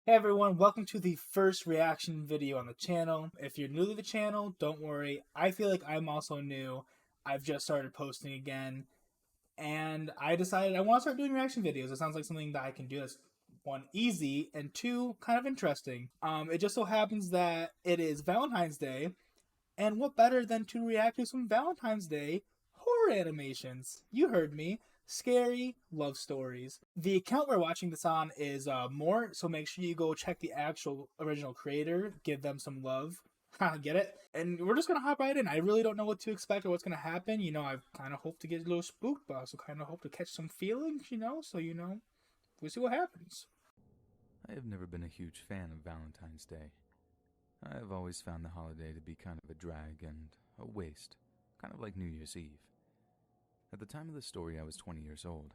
Hey everyone, welcome to the first reaction video on the channel. If you're new to the channel, don't worry. I feel like I'm also new. I've just started posting again, and I decided I want to start doing reaction videos. It sounds like something that I can do that's one, easy, and two, kind of interesting. It just so happens that it is Valentine's Day, and what better than to react to some Valentine's Day horror animations? You heard me. Scary love stories. The account we're watching this on is Mort, so make sure you go check the actual original creator, give them some love. Get it? And we're just gonna hop right in. I really don't know what to expect or what's gonna happen. I kind of hope to get a little spooked, but I also kind of hope to catch some feelings, so we'll see what happens. I have never been a huge fan of Valentine's Day. I have always found the holiday to be kind of a drag and a waste, kind of like New Year's Eve. At the time of the story, I was 20 years old.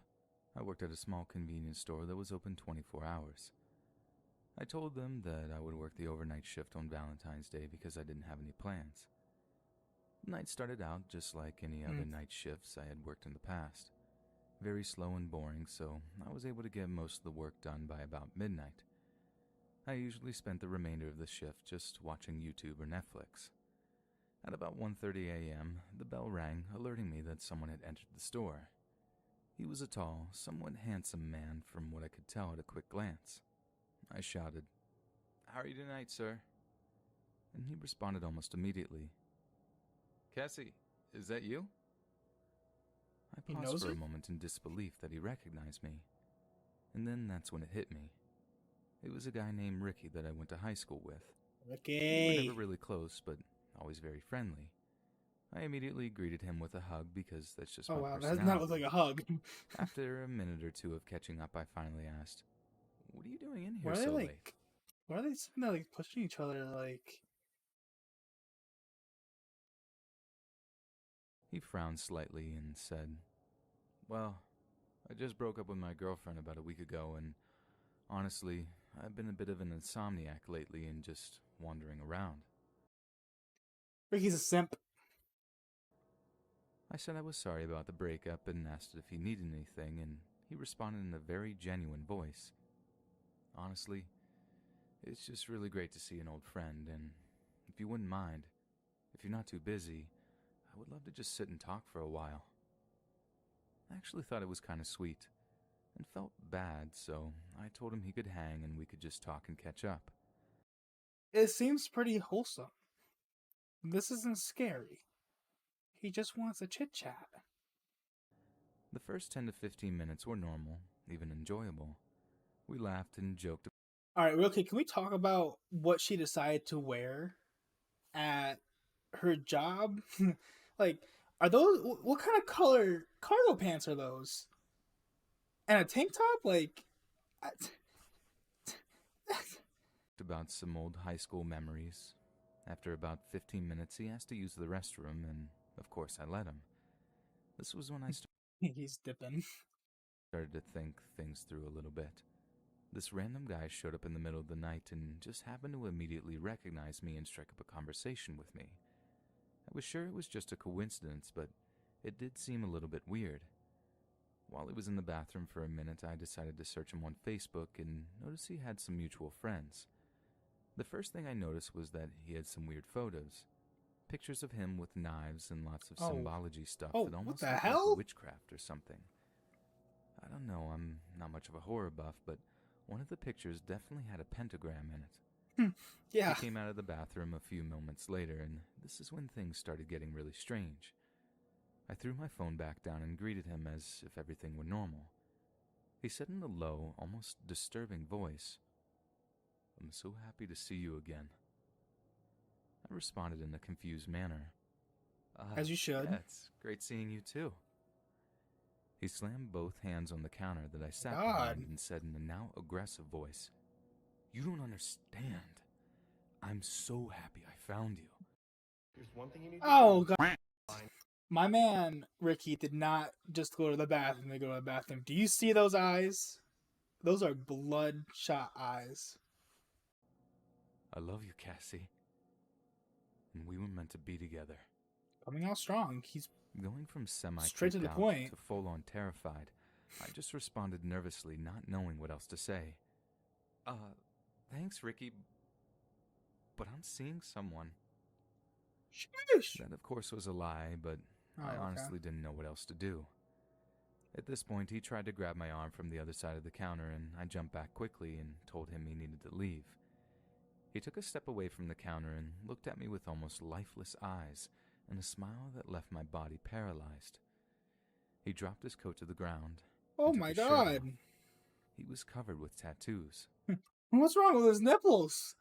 I worked at a small convenience store that was open 24 hours. I told them that I would work the overnight shift on Valentine's Day because I didn't have any plans. The night started out just like any other night shifts I had worked in the past. Very slow and boring, so I was able to get most of the work done by about midnight. I usually spent the remainder of the shift just watching YouTube or Netflix. At about 1:30 a.m., the bell rang, alerting me that someone had entered the store. He was a tall, somewhat handsome man from what I could tell at a quick glance. I shouted, "How are you tonight, sir?" And he responded almost immediately, "Cassie, is that you?" I paused for a moment in disbelief that he recognized me. And then that's when it hit me. It was a guy named Ricky that I went to high school with. Ricky. We were never really close, but always very friendly. I immediately greeted him with a hug because that's just my personality. That does not look like a hug. After a minute or two of catching up, I finally asked, "What are you doing in here so late?" Why are they sitting there pushing each other He frowned slightly and said, "Well, I just broke up with my girlfriend about a week ago, and honestly, I've been a bit of an insomniac lately and just wandering around." Ricky's a simp. I said I was sorry about the breakup and asked if he needed anything, and he responded in a very genuine voice. "Honestly, it's just really great to see an old friend, and if you wouldn't mind, if you're not too busy, I would love to just sit and talk for a while." I actually thought it was kind of sweet and felt bad, so I told him he could hang and we could just talk and catch up. It seems pretty wholesome. This isn't scary. He just wants a chit-chat. The first 10 to 15 minutes were normal, even enjoyable. We laughed and joked. Alright, real quick, can we talk about what she decided to wear at her job? Are those, what kind of color cargo pants are those? And a tank top? About some old high school memories. After about 15 minutes, he asked to use the restroom, and of course I let him. This was when I He's dipping. started to think things through a little bit. This random guy showed up in the middle of the night and just happened to immediately recognize me and strike up a conversation with me. I was sure it was just a coincidence, but it did seem a little bit weird. While he was in the bathroom for a minute, I decided to search him on Facebook and noticed he had some mutual friends. The first thing I noticed was that he had some weird photos. Pictures of him with knives and lots of symbology stuff that almost looked like witchcraft or something. I don't know, I'm not much of a horror buff, but one of the pictures definitely had a pentagram in it. Yeah. He came out of the bathroom a few moments later, and this is when things started getting really strange. I threw my phone back down and greeted him as if everything were normal. He said in a low, almost disturbing voice, "I'm so happy to see you again." I responded in a confused manner. As you should. Yeah, it's great seeing you too." He slammed both hands on the counter that I sat behind and said in a now aggressive voice, "You don't understand. I'm so happy I found you." There's one thing you need to do. God. My man, Ricky, did not just go to the bathroom to go to the bathroom. Do you see those eyes? Those are bloodshot eyes. "I love you, Cassie. And we were meant to be together." Coming out strong. He's going from straight to the point to full-on terrified. I just responded nervously, not knowing what else to say. Thanks, Ricky, but I'm seeing someone. Sheesh. That, of course, was a lie, but Oh, I okay. honestly didn't know what else to do. At this point, he tried to grab my arm from the other side of the counter, and I jumped back quickly and told him he needed to leave. He took a step away from the counter and looked at me with almost lifeless eyes and a smile that left my body paralyzed. He dropped his coat to the ground Oh and took my his shirt off. god. He was covered with tattoos. What's wrong with his nipples?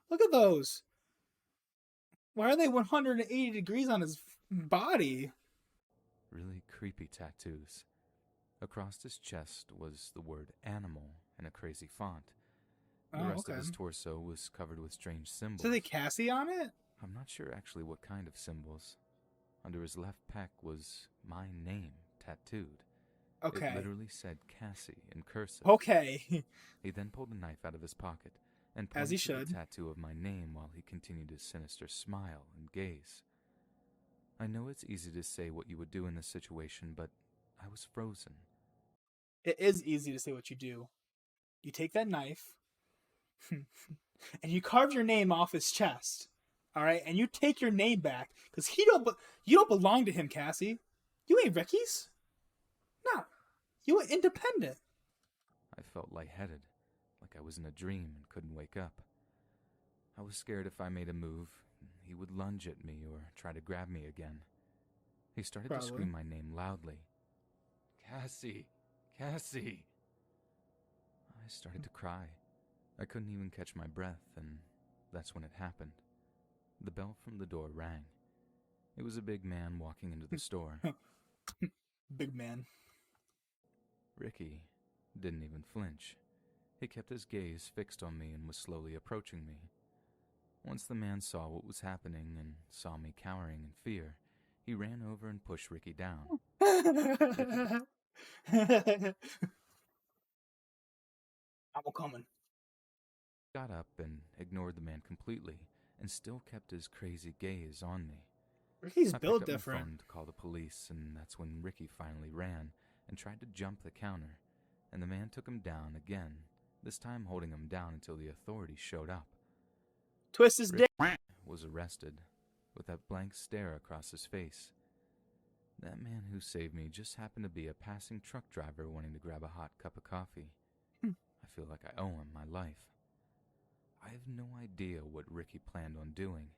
Look at those. Why are they 180 degrees on his body? Really creepy tattoos. Across his chest was the word animal in a crazy font. The Oh, rest of okay. his torso was covered with strange symbols. So they Cassie on it? I'm not sure actually what kind of symbols. Under his left pec was my name tattooed. Okay. It literally said Cassie in cursive. Okay. He then pulled a knife out of his pocket and As he pointed to the should. tattoo of my name while he continued his sinister smile and gaze. I know it's easy to say what you would do in this situation, but I was frozen. It is easy to say what you do. You take that knife and you carve your name off his chest. All right, and you take your name back because you don't belong to him, Cassie. You ain't Ricky's. No, you ain't independent. I felt lightheaded, like I was in a dream and couldn't wake up. I was scared if I made a move, he would lunge at me or try to grab me again. He started to scream my name loudly. Cassie! Cassie! I started to cry. I couldn't even catch my breath, and that's when it happened. The bell from the door rang. It was a big man walking into the store. Big man. Ricky didn't even flinch. He kept his gaze fixed on me and was slowly approaching me. Once the man saw what was happening and saw me cowering in fear, he ran over and pushed Ricky down. I'm coming. Got up and ignored the man completely and still kept his crazy gaze on me. Ricky's I picked built up my different. phone to call the police, and that's when Ricky finally ran and tried to jump the counter, and the man took him down again, this time holding him down until the authorities showed up. Twist his dick. Ricky was arrested, with that blank stare across his face. That man who saved me just happened to be a passing truck driver wanting to grab a hot cup of coffee. I feel like I owe him my life. I have no idea what Ricky planned on doing,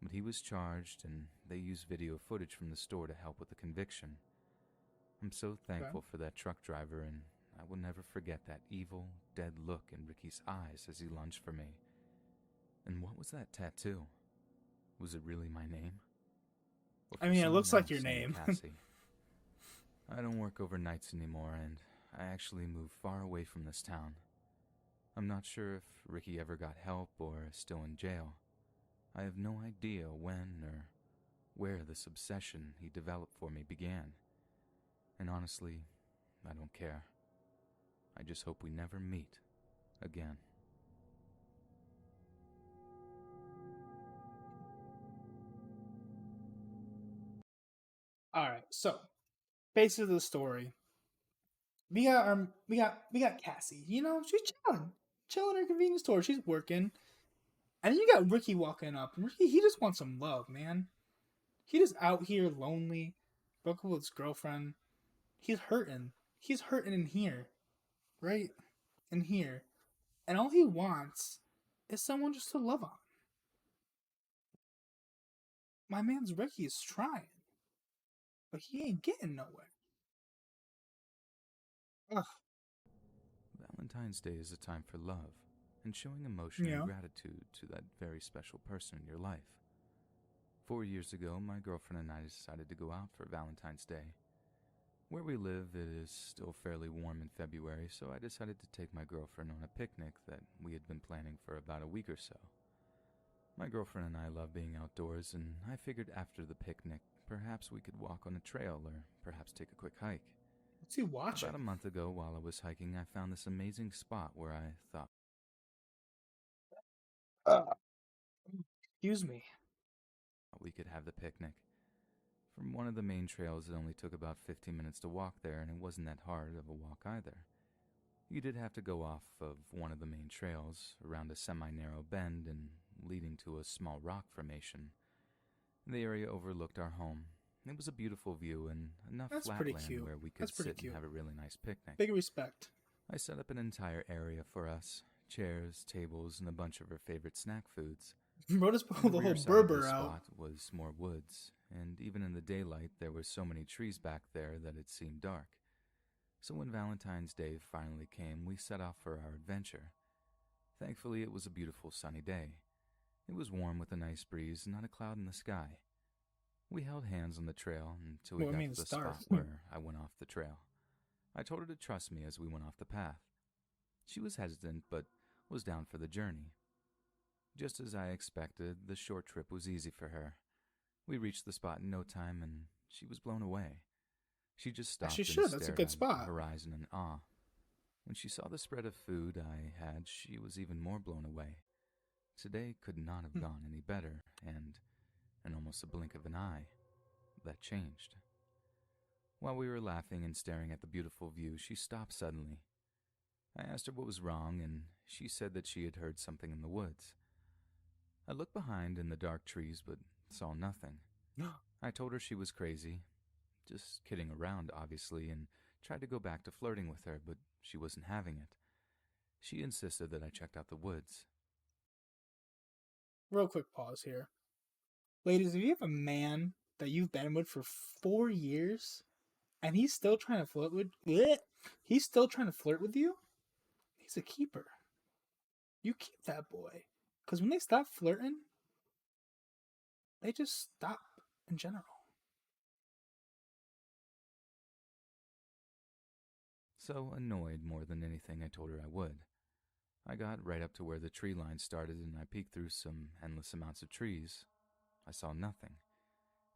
but he was charged and they used video footage from the store to help with the conviction. I'm so thankful for that truck driver, and I will never forget that evil, dead look in Ricky's eyes as he lunged for me. And what was that tattoo? Was it really my name? I mean, it looks like your name. Cassie. I don't work overnights anymore, and I actually moved far away from this town. I'm not sure if Ricky ever got help or is still in jail. I have no idea when or where this obsession he developed for me began. And honestly, I don't care. I just hope we never meet again. All right, so basis of the story. We got Cassie. You know, she's chilling in her convenience store. She's working, and then you got Ricky walking up. And Ricky, he just wants some love, man. He just out here lonely, broke up with his girlfriend. He's hurting. He's hurting in here, right in here, and all he wants is someone just to love on. My man's Ricky is trying, but he ain't getting nowhere. Ugh. Valentine's Day is a time for love and showing emotion and gratitude to that very special person in your life. 4 years ago, my girlfriend and I decided to go out for Valentine's Day. Where we live, it is still fairly warm in February, so I decided to take my girlfriend on a picnic that we had been planning for about a week or so. My girlfriend and I love being outdoors, and I figured after the picnic, perhaps we could walk on a trail or perhaps take a quick hike. What's he watching? About a month ago, while I was hiking, I found this amazing spot where I thought Excuse me. we could have the picnic. From one of the main trails, it only took about 15 minutes to walk there, and it wasn't that hard of a walk either. You did have to go off of one of the main trails, around a semi-narrow bend and leading to a small rock formation. The area overlooked our home. It was a beautiful view and enough That's flat pretty land cute. where we That's could pretty sit and cute. have a really nice picnic. Big respect. I set up an entire area for us, chairs, tables, and a bunch of our favorite snack foods. Bro, just On pull the rear whole side of Berber the out. spot was more woods, and even in the daylight there were so many trees back there that it seemed dark. So when Valentine's Day finally came, we set off for our adventure. Thankfully, it was a beautiful sunny day. It was warm with a nice breeze and not a cloud in the sky. We held hands on the trail until we got to the spot where I went off the trail. I told her to trust me as we went off the path. She was hesitant, but was down for the journey. Just as I expected, the short trip was easy for her. We reached the spot in no time, and she was blown away. She just stopped and stared That's a good at spot. the horizon in awe. When she saw the spread of food I had, she was even more blown away. Today could not have gone any better, and in almost a blink of an eye, that changed. While we were laughing and staring at the beautiful view, she stopped suddenly. I asked her what was wrong, and she said that she had heard something in the woods. I looked behind in the dark trees, but saw nothing. I told her she was crazy, just kidding around, obviously, and tried to go back to flirting with her, but she wasn't having it. She insisted that I checked out the woods. Real quick pause here. Ladies, if you have a man that you've been with for 4 years, and he's still trying to flirt with you, he's a keeper. You keep that boy. Because when they stop flirting, they just stop in general. So, annoyed more than anything, I told her I would. I got right up to where the tree line started and I peeked through some endless amounts of trees. I saw nothing.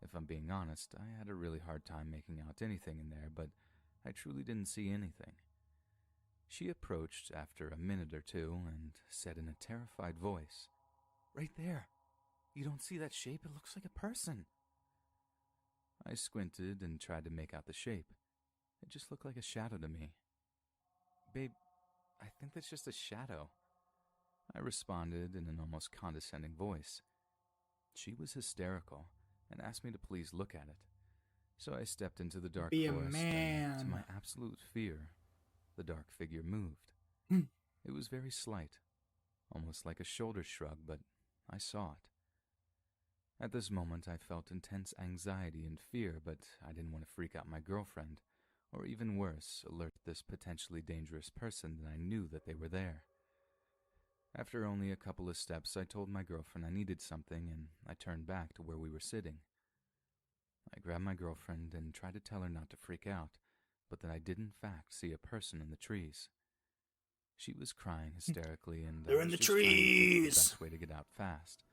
If I'm being honest, I had a really hard time making out anything in there, but I truly didn't see anything. She approached after a minute or two and said in a terrified voice, "Right there! You don't see that shape? It looks like a person." I squinted and tried to make out the shape. It just looked like a shadow to me. "Babe, I think that's just a shadow," I responded in an almost condescending voice. She was hysterical and asked me to please look at it. So I stepped into the dark forest, and to my absolute fear, the dark figure moved. It was very slight, almost like a shoulder shrug, but I saw it. At this moment, I felt intense anxiety and fear, but I didn't want to freak out my girlfriend, or even worse, alert this potentially dangerous person that I knew that they were there. After only a couple of steps, I told my girlfriend I needed something, and I turned back to where we were sitting. I grabbed my girlfriend and tried to tell her not to freak out, but that I did in fact see a person in the trees. She was crying hysterically, and They're I in was the just trying to think of the trees! best way to get out fast.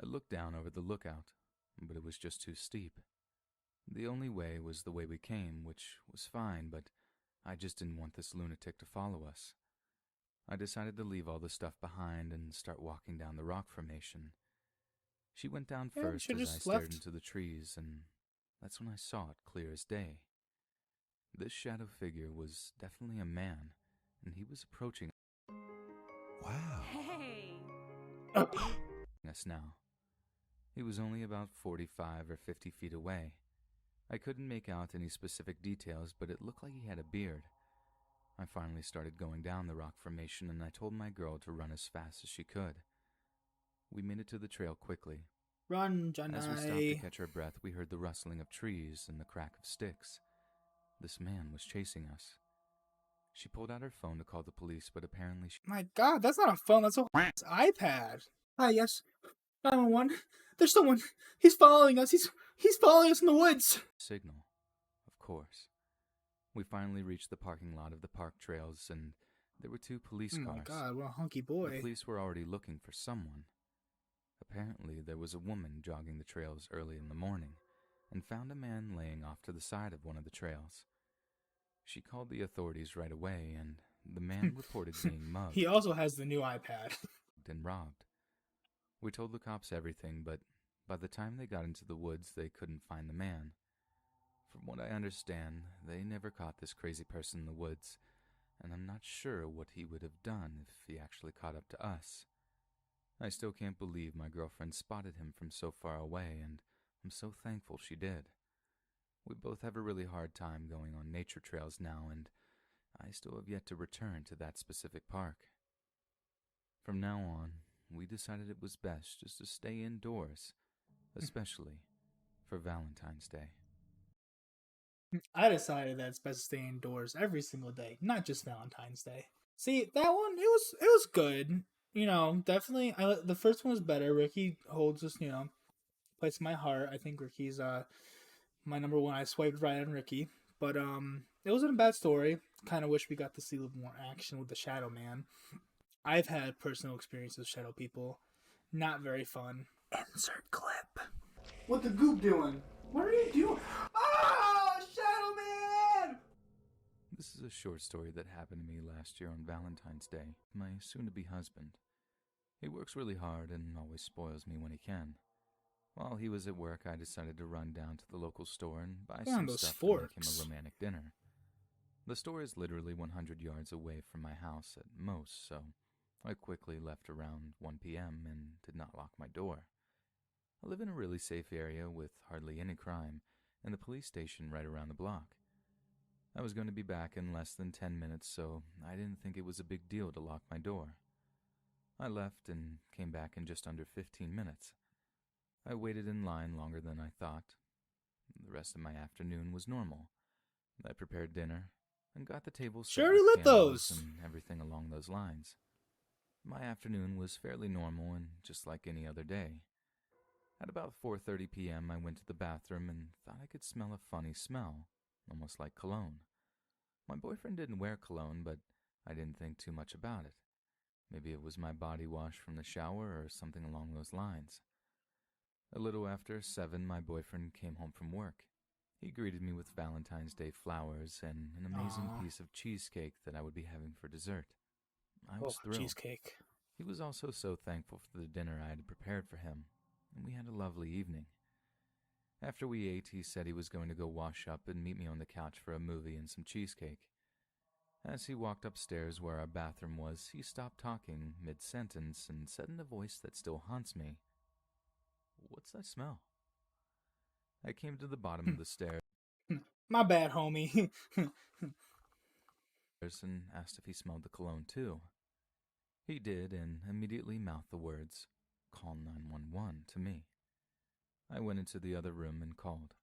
I looked down over the lookout, but it was just too steep. The only way was the way we came, which was fine, but I just didn't want this lunatic to follow us. I decided to leave all the stuff behind and start walking down the rock formation. She went down first as I stared into the trees, and that's when I saw it clear as day. This shadow figure was definitely a man, and he was approaching Wow. Hey! us now. He was only about 45 or 50 feet away. I couldn't make out any specific details, but it looked like he had a beard. I finally started going down the rock formation, and I told my girl to run as fast as she could. We made it to the trail quickly. Run, Janai. As we stopped to catch our breath, we heard the rustling of trees and the crack of sticks. This man was chasing us. She pulled out her phone to call the police, but apparently she... My God, that's not a phone. That's a iPad. Hi, yes. 911. There's someone. He's following us. He's following us in the woods. Signal, of course. We finally reached the parking lot of the park trails, and there were 2 police cars. Oh my God, what a hunky boy. The police were already looking for someone. Apparently, there was a woman jogging the trails early in the morning and found a man laying off to the side of one of the trails. She called the authorities right away, and the man reported being mugged. He also has the new iPad. And robbed. We told the cops everything, but by the time they got into the woods, they couldn't find the man. From what I understand, they never caught this crazy person in the woods, and I'm not sure what he would have done if he actually caught up to us. I still can't believe my girlfriend spotted him from so far away, and I'm so thankful she did. We both have a really hard time going on nature trails now, and I still have yet to return to that specific park. From now on, we decided it was best just to stay indoors, especially for Valentine's Day. I decided that it's best to stay indoors every single day, not just Valentine's Day. See, that one, it was good. You know, definitely. The first one was better. Ricky holds this, place in my heart. I think Ricky's my number one. I swiped right on Ricky, but it wasn't a bad story. Kind of wish we got to see a little more action with the Shadow Man. I've had personal experiences with Shadow people. Not very fun. Insert clip. What the goop doing? What are you doing? Oh, Shadow Man! This is a short story that happened to me last year on Valentine's Day. My soon-to-be husband. He works really hard and always spoils me when he can. While he was at work, I decided to run down to the local store and buy some those stuff to make him forks. a romantic dinner. The store is literally 100 yards away from my house at most, so I quickly left around 1 p.m. and did not lock my door. I live in a really safe area with hardly any crime, and the police station right around the block. I was going to be back in less than 10 minutes, so I didn't think it was a big deal to lock my door. I left and came back in just under 15 minutes. I waited in line longer than I thought. The rest of my afternoon was normal. I prepared dinner and got the table set Sure, with you lit candles those. and everything along those lines. My afternoon was fairly normal and just like any other day. At about 4:30 p.m., I went to the bathroom and thought I could smell a funny smell, almost like cologne. My boyfriend didn't wear cologne, but I didn't think too much about it. Maybe it was my body wash from the shower or something along those lines. A little after 7, my boyfriend came home from work. He greeted me with Valentine's Day flowers and an amazing Aw. piece of cheesecake that I would be having for dessert. I Oh, was thrilled. cheesecake. He was also so thankful for the dinner I had prepared for him, and we had a lovely evening. After we ate, he said he was going to go wash up and meet me on the couch for a movie and some cheesecake. As he walked upstairs where our bathroom was, he stopped talking mid-sentence and said in a voice that still haunts me, "What's that smell?" I came to the bottom of the stairs My bad, homie. and asked if he smelled the cologne too. He did and immediately mouthed the words, "Call 911" to me. I went into the other room and called.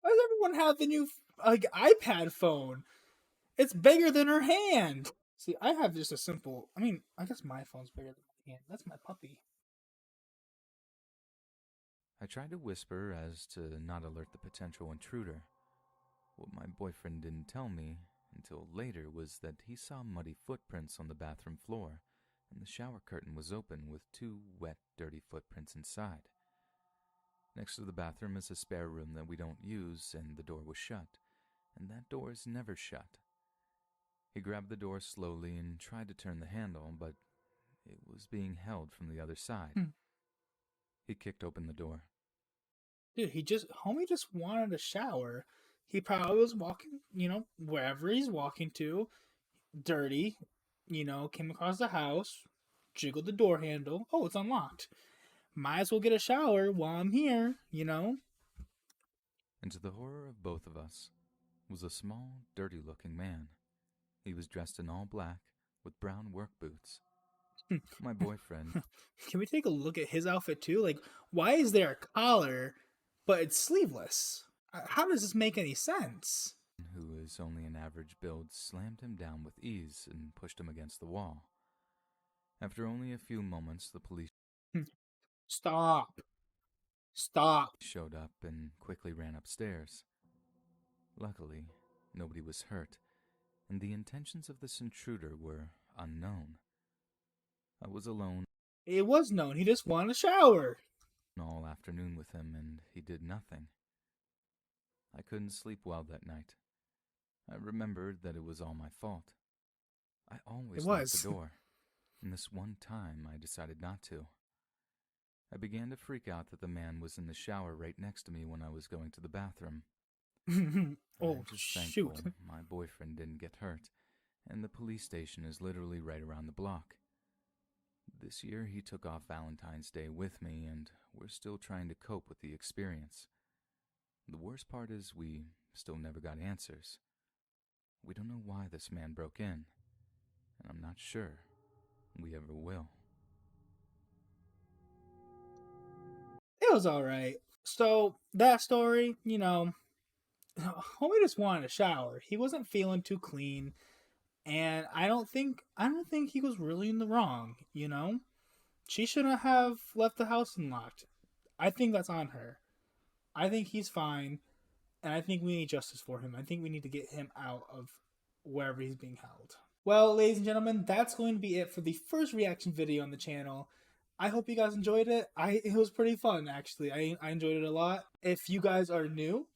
Why does everyone have the new iPad phone? It's bigger than her hand. See, I have just a simple. I guess my phone's bigger than my hand. That's my puppy. I tried to whisper as to not alert the potential intruder. What my boyfriend didn't tell me until later was that he saw muddy footprints on the bathroom floor, and the shower curtain was open with 2 wet, dirty footprints inside. Next to the bathroom is a spare room that we don't use, and the door was shut, and that door is never shut. He grabbed the door slowly and tried to turn the handle, but it was being held from the other side. He kicked open the door. Dude, homie just wanted a shower. He probably was walking, wherever he's walking to, dirty, came across the house, jiggled the door handle. Oh, it's unlocked. Might as well get a shower while I'm here, And to the horror of both of us was a small, dirty-looking man. He was dressed in all black with brown work boots. My boyfriend, Can we take a look at his outfit too? Like, why is there a collar, but it's sleeveless? How does this make any sense? who is only an average build, slammed him down with ease and pushed him against the wall. After only a few moments, the police Stop. Stop. showed up and quickly ran upstairs. Luckily, nobody was hurt, and the intentions of this intruder were unknown. I was alone It was known. He just wanted a shower. all afternoon with him, and he did nothing. I couldn't sleep well that night. I remembered that it was all my fault. I always locked the door, and this one time I decided not to. I began to freak out that the man was in the shower right next to me when I was going to the bathroom. Oh, I'm just shoot. thankful my boyfriend didn't get hurt, and the police station is literally right around the block. This year he took off Valentine's Day with me, and we're still trying to cope with the experience. The worst part is we still never got answers. We don't know why this man broke in, and I'm not sure we ever will. It was alright. So, that story, homie just wanted a shower. He wasn't feeling too clean, and I don't think he was really in the wrong, She shouldn't have left the house unlocked. I think that's on her. I think he's fine, and I think we need justice for him. I think we need to get him out of wherever he's being held. Well, ladies and gentlemen, that's going to be it for the first reaction video on the channel. I hope you guys enjoyed it. It was pretty fun, actually. I enjoyed it a lot. If you guys are new,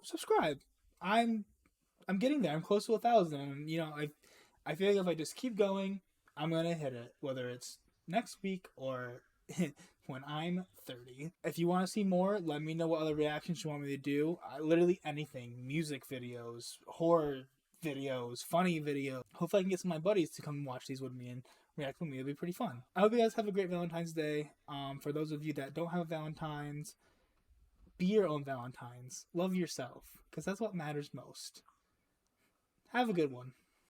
subscribe. I'm getting there. I'm close to 1,000, and I feel like if I just keep going, I'm gonna hit it. Whether it's next week or when I'm 30. If you want to see more, let me know what other reactions you want me to do. Literally anything. Music videos, horror videos, funny videos. Hopefully I can get some of my buddies to come and watch these with me and react with me. It'll be pretty fun. I hope you guys have a great Valentine's Day. For those of you that don't have Valentines, be your own Valentines. Love yourself, because that's what matters most. Have a good one.